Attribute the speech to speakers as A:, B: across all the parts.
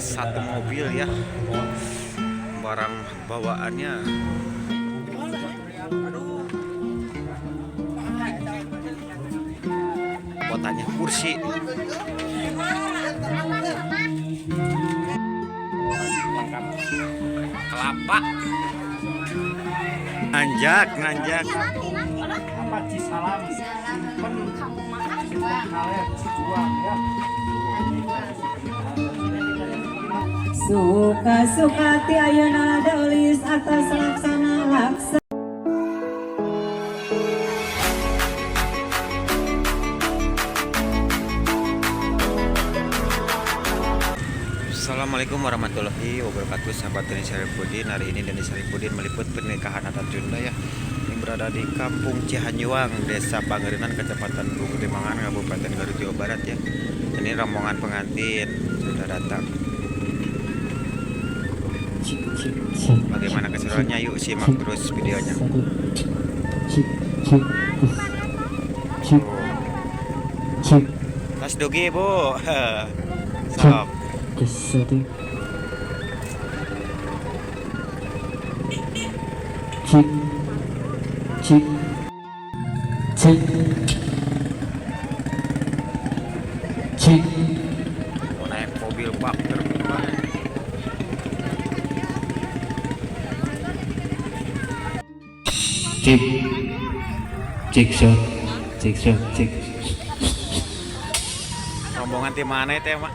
A: satu mobil ya, barang bawaannya kotanya kursi, kelapa, nanjak.
B: Suka-suka ti ayeuna daulis atas laksana laksa.
A: Assalamualaikum warahmatullahi wabarakatuh, sahabat Deni Saripudin. Hari ini Deni Saripudin meliput pernikahan adat Sunda ya. Ini berada di Kampung Cihanyuang, Desa Pangerinan, Kecamatan Bukutimangan, Kabupaten Garut, Jawa Barat ya. Ini rombongan pengantin sudah datang. Bagaimana keseruannya? Yuk simak terus videonya. Tas doge bu, sok. Mau naik mobil bak terbuka.
C: Cek.
A: Rombongan tim mana teh mak?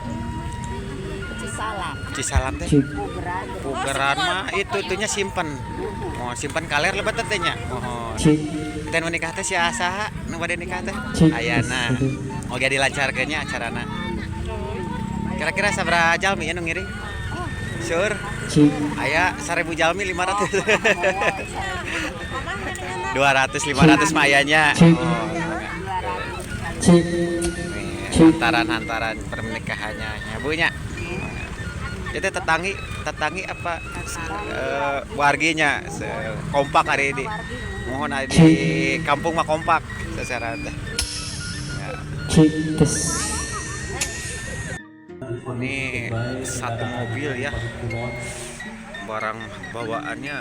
A: Cisalam teh. Pugeran mah itunya simpen. Oh simpen kaler lebat tetenya. Oh. Dan menikah teh si asa nu bade nikah teh. Ayana. Oge dilancarkeunnya acarana. Kira-kira sabaraha jalmi anu ngiring? Sure. Aya 1000 jalmi 500. 200 500 mayanya. Hantaran pernikahannya nyabunya. Jadi tetangi apa warginya kompak hari ini. Mohon di kampung mah kompak sasaran teh. Ini satu mobil ya, barang bawaannya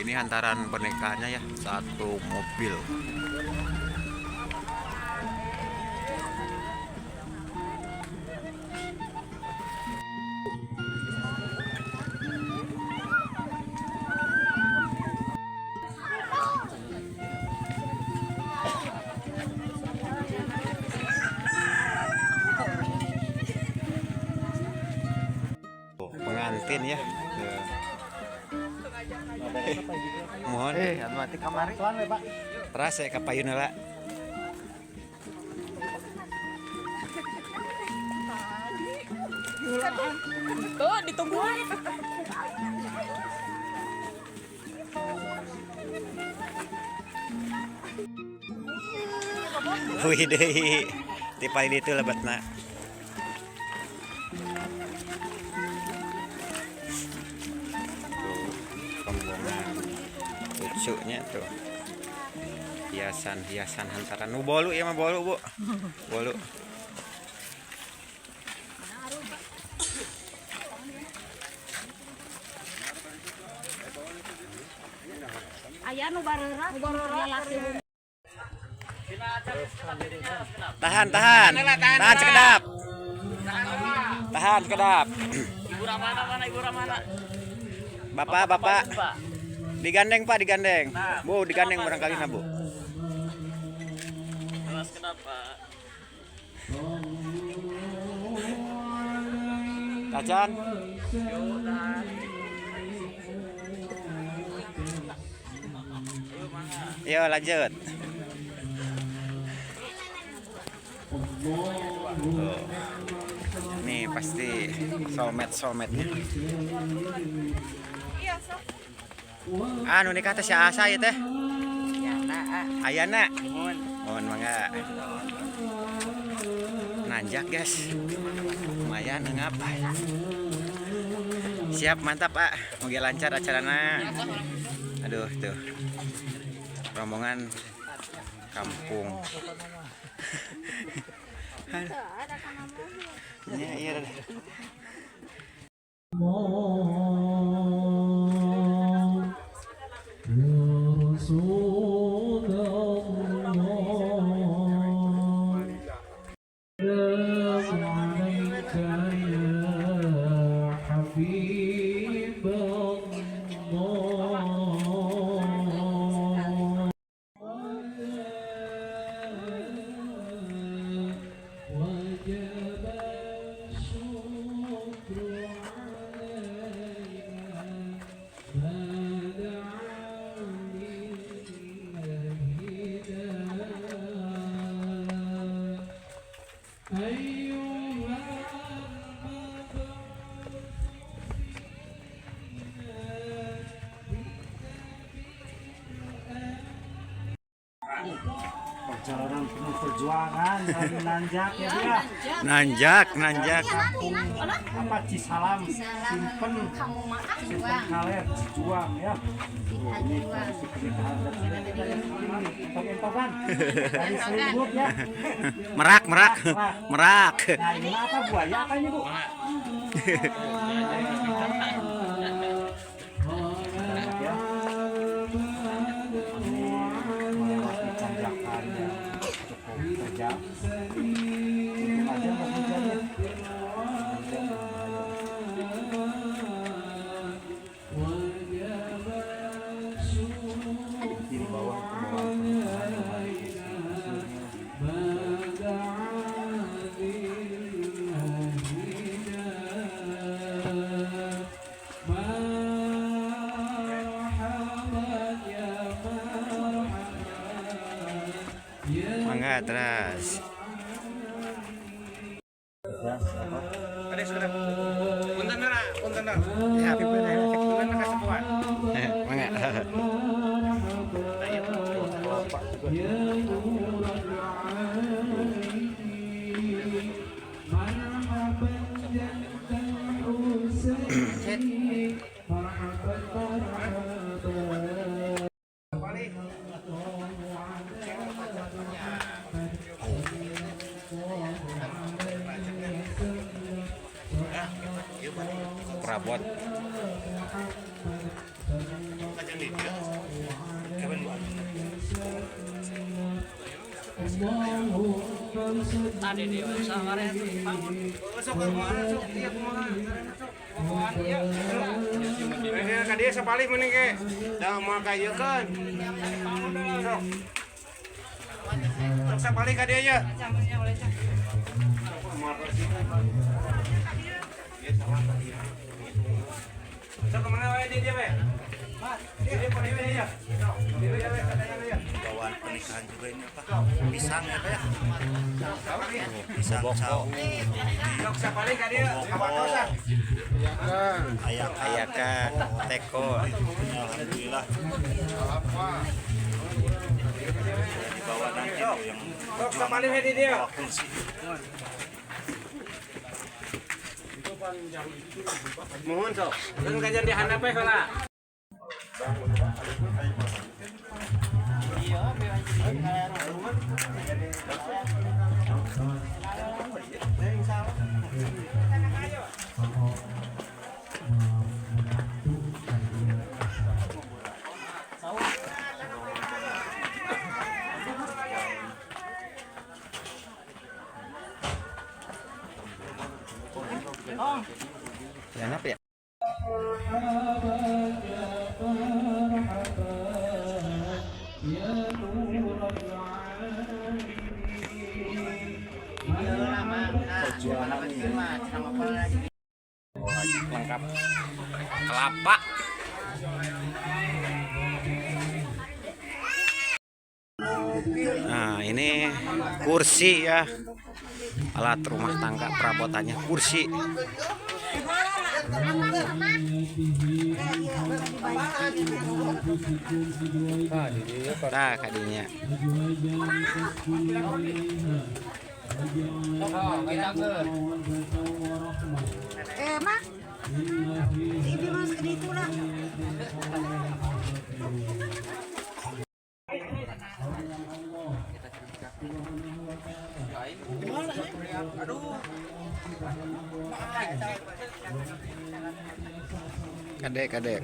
A: ini hantaran pernikahannya ya, satu mobil. Pengantin ya. Mohon mati kamari. Teras saya kapayun heula.
D: Tuh ditungguin.
A: Wih deui. Tipali ditu lebatna. Lucunya tuh hiasan hantaran bolu ya mah bolu bu bolu
D: Aya nu bareurak laki.
A: tahan sekedap
D: Ibu Ramana.
A: bapak digandeng pak bu digandeng barangkali na bu.
D: Kenapa?
A: Tacan Yo lanjut. Nih pasti soulmate-nya. Anu nikah teh si Asa ya teh. Ayana. Mohon mangga. Nanjak guys. Lumayan ngap. Siap mantap Pak. Moga lancar acarana. Aduh tuh. Rombongan kampung. Iya.
E: Perjalanan penuh perjuangan dari nanjak ya dia.
A: Nanjak.
E: Kampung apa Cisalam, Simpen Kaler, Cijuang ya. Ini pernikahan dari Togan dari Selingut ya.
A: Merak.
E: Nah ini apa buaya apa ini Bu?
A: Mangga terus.
E: Punten ya, punten kasepuan.
A: Mangga. Perabot.
D: Tadi dia kemarin
E: Ka dieu sapalih meuning ke. Da moal kayeukeun. Sok sapalih ka dieu ye. Sok kemana wae dia we? Dia pernah we ya.
F: Bawaan pernikahan juga ini apa? Pisang ya Pak ya? Pisang caw.
E: Sok sapalih ka dieu. Kawakosan.
A: Ayakan teko.
F: Alhamdulillah. Dibawa nanti tuh yang
E: Sok sapalih we di dia.
F: kursi.
E: Mohon sok. Kan kajian di handap we heula.
A: Ya apa ya? Lengkap kelapa. Nah ini kursi ya, alat rumah tangga perabotannya kursi. Nah, kadinya.
G: Mak, ini mas itu lah.
A: Kadek.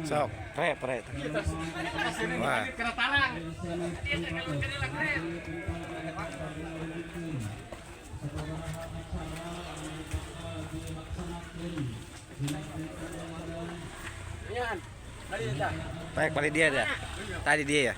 A: Sok, pre. Wah. Baik, balik dia dah. Tadi dia ya.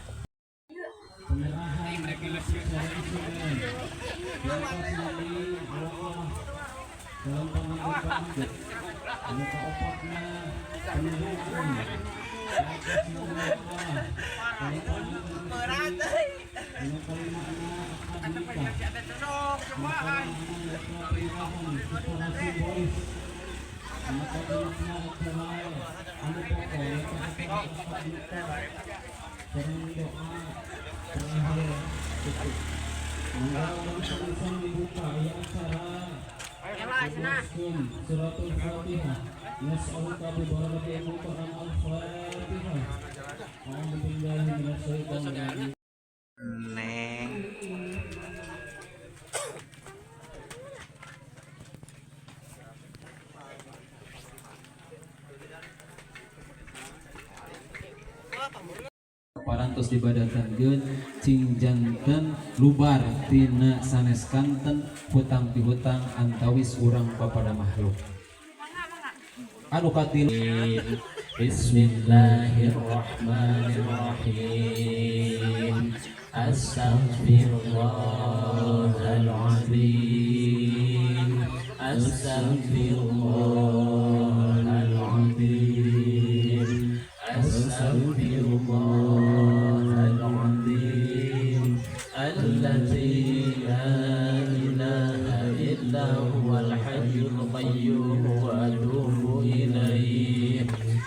A: Neng.
H: parantos dibadatankeun cingjangkeun lubar tina sanes kanten hutang pihutang antawis urang kepada makhluk anu katin. Bismillahirrahmanirrahim. Astaghfirullahaladzim. Astaghfirullahaladzim. Astaghfirullahaladzim. Alladzi la ilaha illa huwal hayyul qayyum wa atubu ilaihi.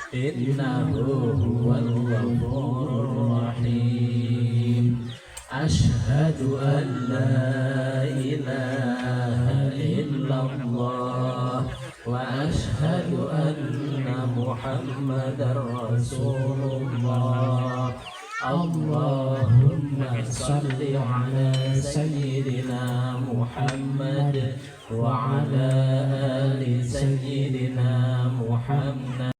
H: Innahu huwal ghafurur rahim. Ashhadu an la ilaha illallah wa ashhadu anna Muhammadar Rasulullah. Allahumma salli ala sayyidina Muhammad wa ala ali sayyidina Muhammad.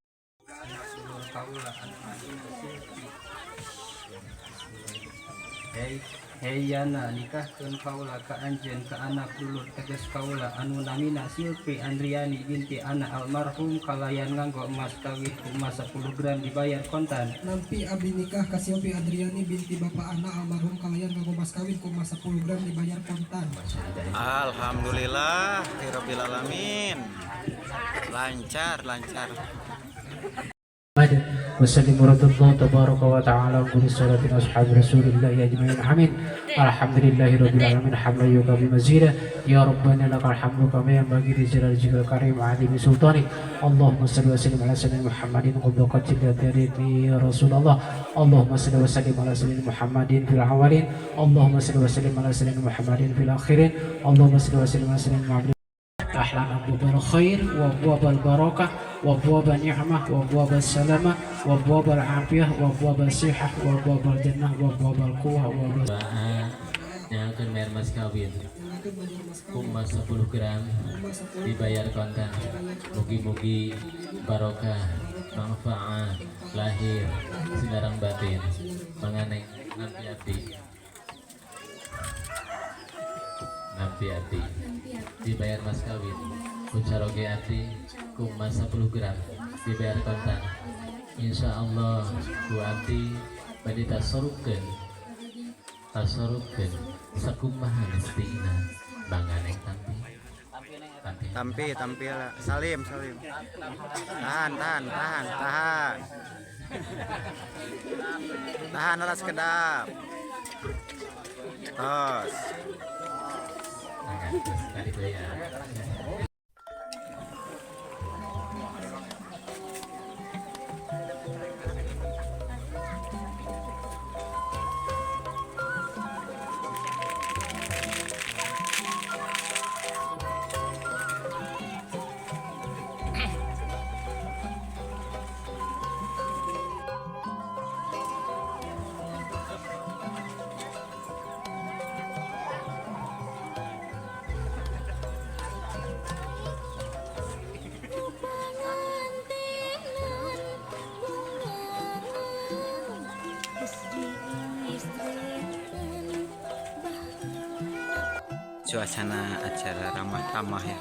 I: Heyana nikahkeun kaula ka anjeun ka anak dulur tegas kaula anu namina Silpi Andriani binti anak almarhum kalayan nganggo emas kawin emas 10 gram dibayar kontan.
J: Nampi abdi nikah ka Silpi Andriani binti bapak anak almarhum kalayan nganggo emas kawin ku emas 10 gram dibayar kontan.
A: Alhamdulillah, rabbil alamin. Lancar.
K: وسلم ورد الله تبارك وتعالى وكل صلاة أصحاب رسول الله أجمعين آمين. الحمد لله رب العالمين حمدا يكافي مزيدا يا ربنا لك الحمد كما ينبغي لجلال وجهك الكريم وعظيم سلطانك. اللهم صل وسلم على سيدنا محمد قبل قتل يا رسول الله. اللهم صل وسلم على سيدنا محمد في الأولين. اللهم صل وسلم على سيدنا محمد في الآخرين. اللهم صل وسلم على سيدنا محمد. أحلام أبواب الخير وأبواب البركة وأبواب النعمة وأبواب السلامة وأبواب العافية وأبواب الصحة وأبواب الجنة وأبواب القوة وأبواب
H: yang akan bayar mas kawin emas 10 gram dibayar kontan. Mugi-mugi barokah manfaat lahir sinarang batin menganeng nampi ati dibayar mas kawin kucaroge ati ku emas 10 gram dibayar kontan. Insya Allah Bu Ati bade tasorupkeun sakumaha nestina banganeng
A: tampil salim tahan alas kedap tos
H: tadi tuh ya.
A: Suasana acara ramah tamah ya.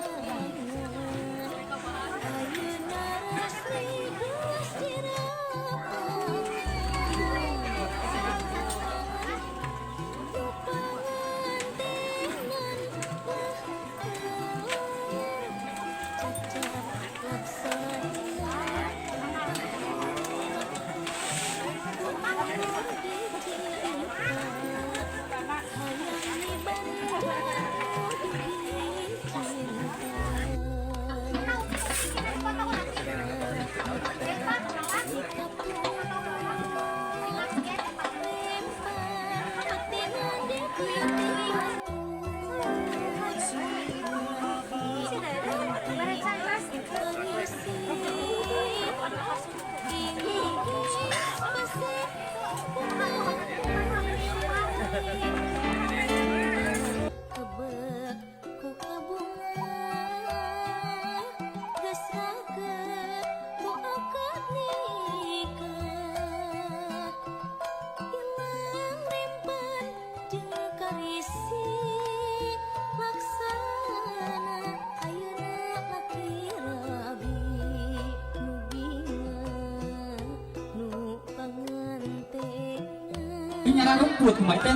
I: Nyara rumput macam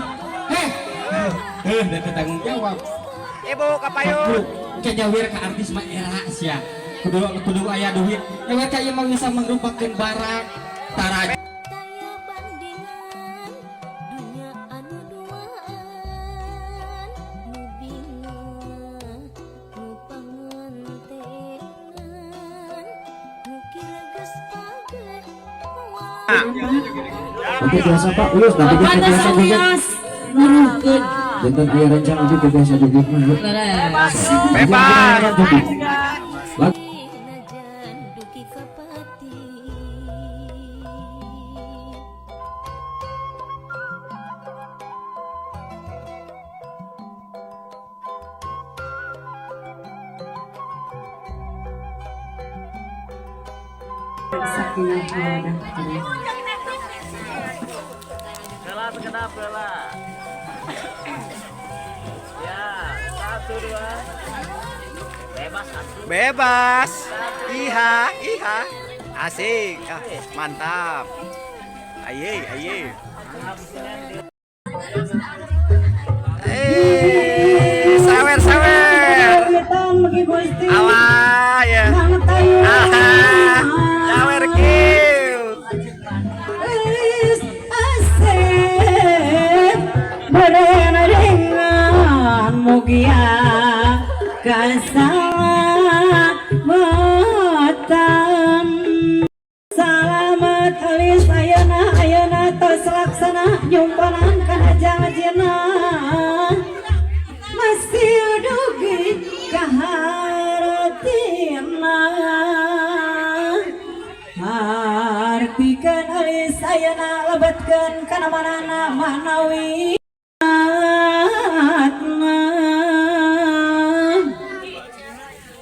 I: dan tanggung jawab
A: Ibu kapayun
I: kejawir ke artis mah era sia kudu aya duit nyawir ka ieu mah bisa mangrumpakeun barang tara
K: Nanti biasa Pak Uyus, nanti biasa joget. Jantan ayah rencana nanti biasa joget mah.
A: bebas
D: Segenap bela. Ya, 1 2.
A: bebas iha asik mantap aye sawer awah ya sawer kill
B: berenang mugia kasalamatan salamet alis ayana tos laksana nyumpanan kana janjena masih dugi kaharatina artikeun alis ayana lebatkeun kana manana manawi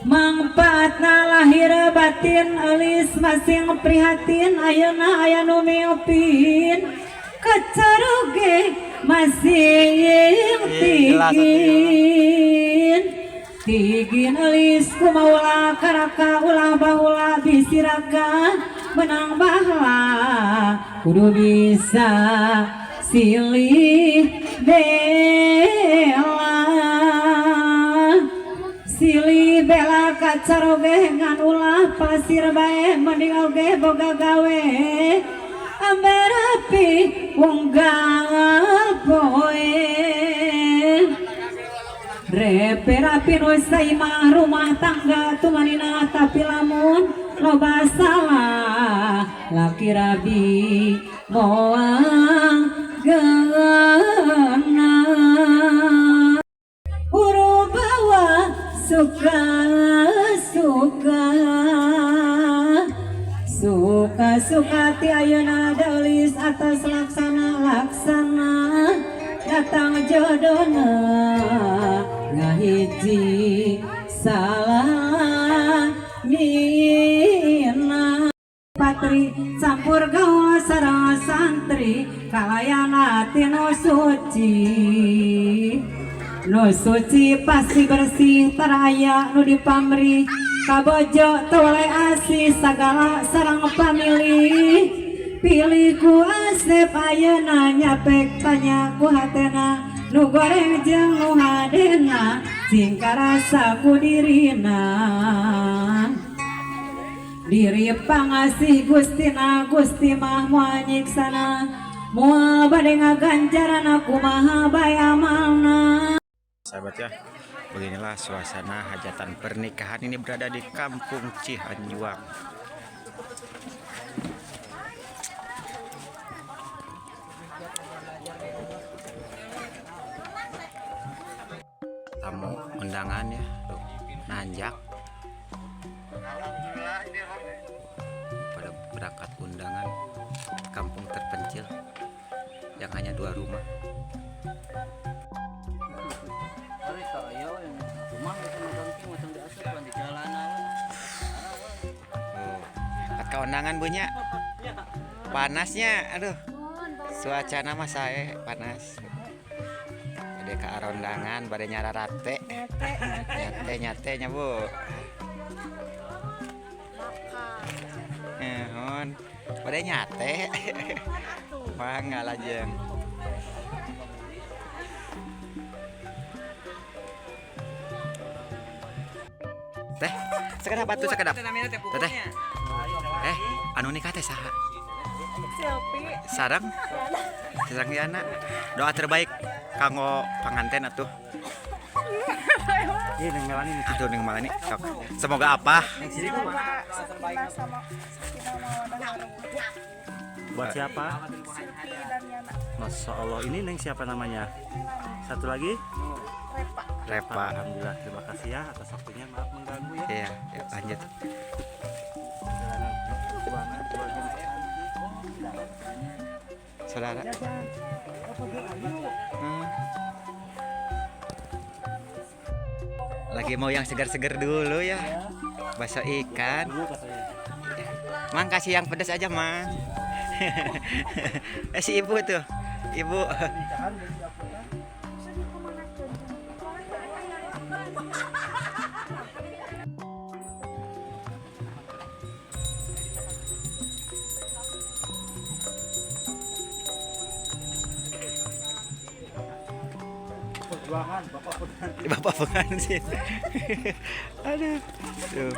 B: mangpaatna lahir batin alis masing prihatin ayeuna aya nu miopin kacaroge masing tigin alis kumaula karaka ulah baula bisiraka menang bahla kudu bisa silih bela silih bela kacar oge ngan ulah pasir bae mending oge boga gawe amber api unggal poe repe rapi nu saimah rumah tangga tumanina tapi lamun loba salah laki rabi moang gana huru bawa suka ti ayeuna daulis atas laksana datang jodona ngahiji salah mina patri campur gaul sareng santri kalayana tinu suci pasti bersih teraya nu dipamri kabojo toleh asih sagala sareng pamilih pilih ku asep ayeuna nyapek tanya ku hatena nu goreng jeung nu hadena singka rasa ku dirina diri pangasih gustina gusti mah moal nyiksana moal bade ngaganjarana kumaha bae amalna.
A: Sahabat ya, beginilah suasana hajatan pernikahan ini berada di Kampung Cihanjuang. Tamu undangan ya, tuh, nanjak. Pada berangkat undangan kampung terpencil yang hanya 2 rumah. Undangan punya panasnya, aduh suasana mah saya panas. Ada ke undangan, pada nyara rate, nyate bu. Pada nyate, bangga lajeng. Teh, sekedap batu sekedap. Teh. Anu nikah teh saha? Sarang Diana. Doa terbaik kanggo panganten atuh. Iya Neng Melani nih. Aduh Neng Melani. Semoga apa?
L: Buat siapa? Masya Allah, ini Neng siapa namanya? Satu lagi?
A: Repa.
L: Alhamdulillah, terima kasih ya atas waktunya, maaf mengganggu ya.
A: Iya, ya, lanjut. Saudara. Lagi mau yang segar-segar dulu ya. Bakso ikan. Mang kasih yang pedas aja, Mang. Si ibu tuh. Ibu. Bapak pengantin. Aduh. Tuh.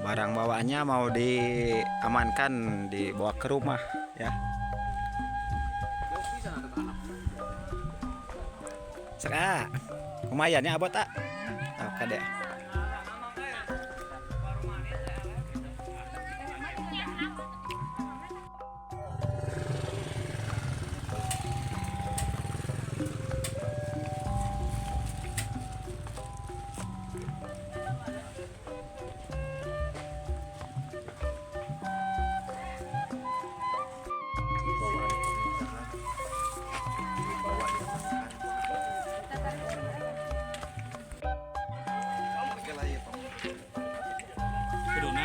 A: Barang bawaannya mau diamankan, dibawa ke rumah ya. Seka, lumayan ya abot tak? Oke deh.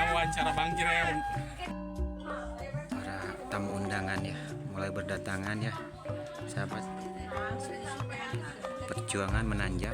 E: Wawancara Bang Jirem.
A: Para tamu undangan ya, mulai berdatangan ya sahabat. Perjuangan menanjak